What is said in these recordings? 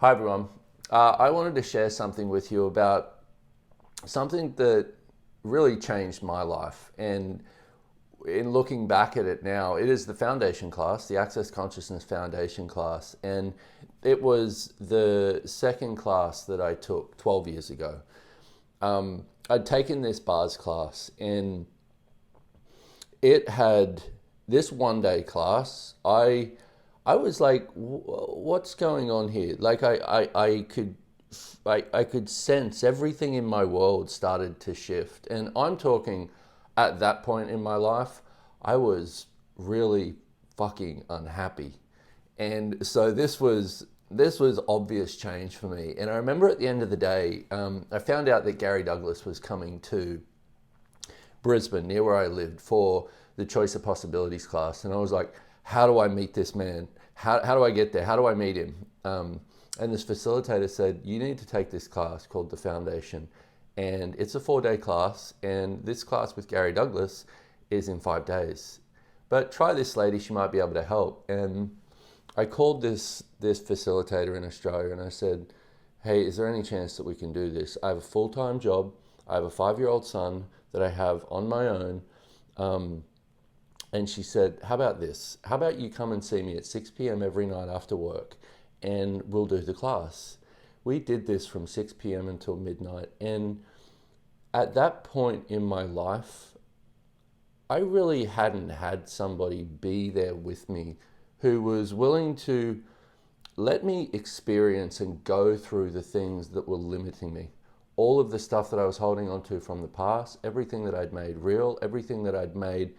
Hi everyone. I wanted to share something with you about something that really changed my life. And in looking back at it now, it is the foundation class, the Access Consciousness Foundation class. And it was the second class that I took 12 years ago. I'd taken this bars class, and it had this one day class. I was like, what's going on here? Like I could sense everything in my world started to shift. And I'm talking at that point in my life, I was really fucking unhappy. And so this was obvious change for me. And I remember at the end of the day, I found out that Gary Douglas was coming to Brisbane, near where I lived, for the Choice of Possibilities class. And I was like, how do I meet this man? How do I get there? How do I meet him? And this facilitator said, you need to take this class called the Foundation. And it's a 4-day class. And this class with Gary Douglas is in 5 days. But try this lady, she might be able to help. And I called this facilitator in Australia and I said, hey, is there any chance that we can do this? I have a full-time job. I have a 5-year-old son that I have on my own. And she said, how about this? How about you come and see me at 6 p.m. every night after work and we'll do the class. We did this from 6 p.m. until midnight. And at that point in my life, I really hadn't had somebody be there with me who was willing to let me experience and go through the things that were limiting me. All of the stuff that I was holding on to from the past, everything that I'd made real, everything that I'd made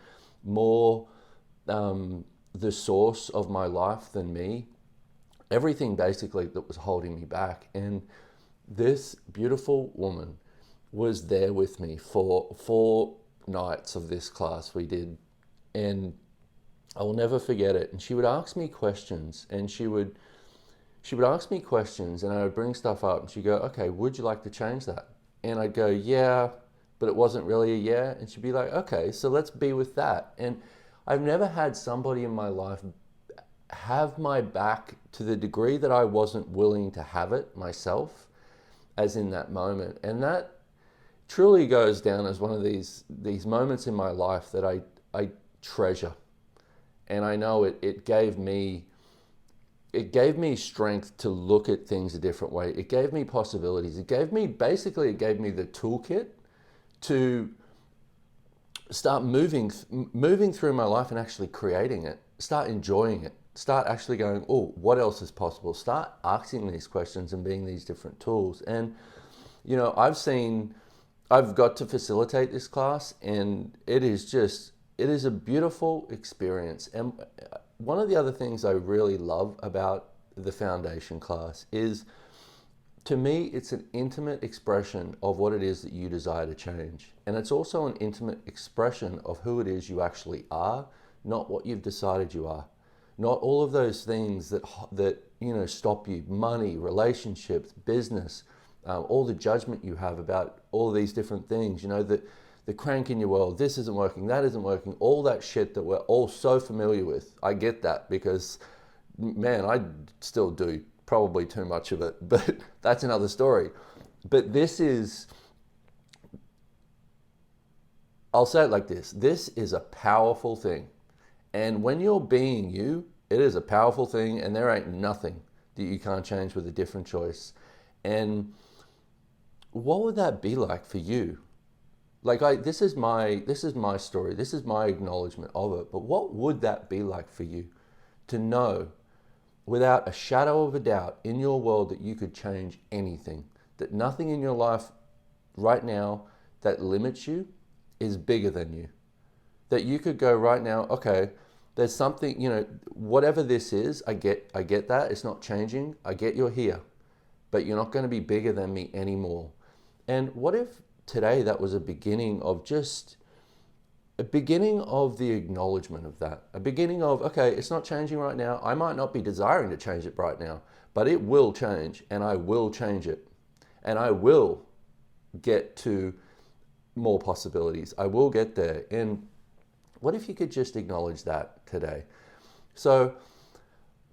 more the source of my life than me, everything basically that was holding me back. And this beautiful woman was there with me for 4 nights of this class we did. And I will never forget it. And she would ask me questions, and she would ask me questions, and I would bring stuff up, and she'd go, okay, would you like to change that? And I'd go, yeah, but it wasn't really a yeah. And she'd be like, okay, so let's be with that. And I've never had somebody in my life have my back to the degree that I wasn't willing to have it myself, as in that moment. And that truly goes down as one of these moments in my life that I treasure. And I know it gave me strength to look at things a different way. It gave me possibilities. It gave me the toolkit to start moving through my life and actually creating it, start enjoying it, start actually going, oh, what else is possible? Start asking these questions and being these different tools. And, you know, I've got to facilitate this class, and it is a beautiful experience. And one of the other things I really love about the foundation class is, to me, it's an intimate expression of what it is that you desire to change. And it's also an intimate expression of who it is you actually are, not what you've decided you are. Not all of those things that stop you: money, relationships, business, all the judgment you have about all these different things, the crank in your world, this isn't working, that isn't working, all that shit that we're all so familiar with. I get that, because, man, I still do probably too much of it, but that's another story. But I'll say it like this is a powerful thing. And when you're being you, it is a powerful thing, and there ain't nothing that you can't change with a different choice. And what would that be like for you? Like, this is my story. This is my acknowledgement of it. But what would that be like for you to know, without a shadow of a doubt, in your world, that you could change anything, that nothing in your life right now that limits you is bigger than you, that you could go right now, okay, there's something, whatever this is, I get that, it's not changing, I get you're here, but you're not going to be bigger than me anymore. And what if today that was a beginning of the acknowledgement of that, a beginning of, okay, it's not changing right now. I might not be desiring to change it right now, but it will change, and I will change it, and I will get to more possibilities. I will get there. And what if you could just acknowledge that today? So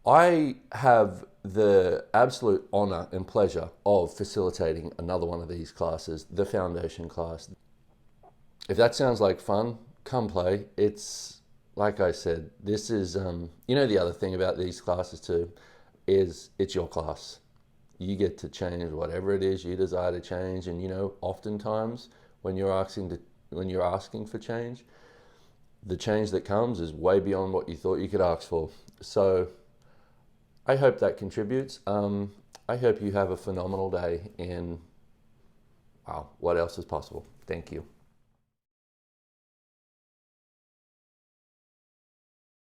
I have the absolute honor and pleasure of facilitating another one of these classes, the foundation class. If that sounds like fun, come play. It's, like I said, this is, the other thing about these classes too is it's your class. You get to change whatever it is you desire to change. And, oftentimes when you're asking for change, the change that comes is way beyond what you thought you could ask for. So I hope that contributes. I hope you have a phenomenal day, and wow, what else is possible? Thank you.